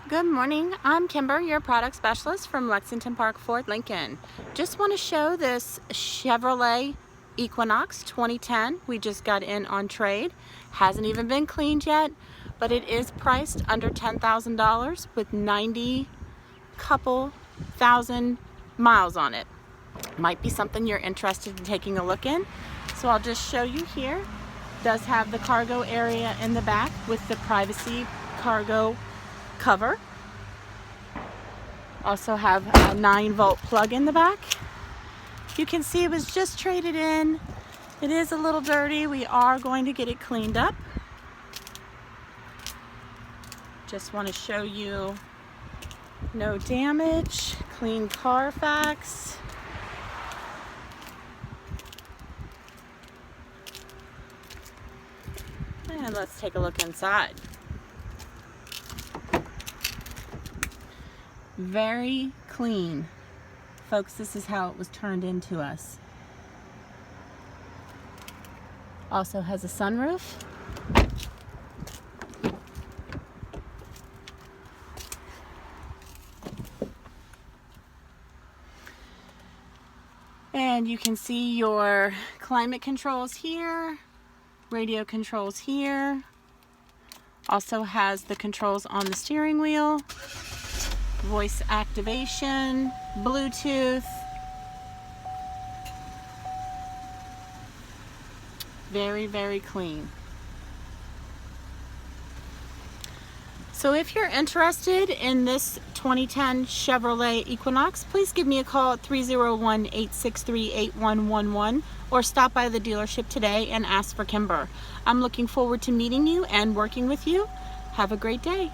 Good morning, I'm Kimber, your product specialist from Lexington Park Ford Lincoln. Just want to show this Chevrolet Equinox 2010. We just got in on trade. Hasn't even been cleaned yet, but it is priced under $10,000 with 90 couple thousand miles on it. Might be something you're interested in taking a look in. So I'll just show you here. Does have the cargo area in the back with the privacy cargo cover. Also have a 9-volt plug in the back. You can see it was just traded in. It is a little dirty. We are going to get it cleaned up. Just want to show you no damage, clean Carfax. And let's take a look inside. Very clean. Folks, this is how it was turned into us. Also has a sunroof. And you can see your climate controls here, radio controls here. Also has the controls on the steering wheel. Voice activation, Bluetooth. Very, very clean. So if you're interested in this 2010 Chevrolet Equinox, please give me a call at 301-863-8111 or stop by the dealership today and ask for Kimber. I'm looking forward to meeting you and working with you. Have a great day.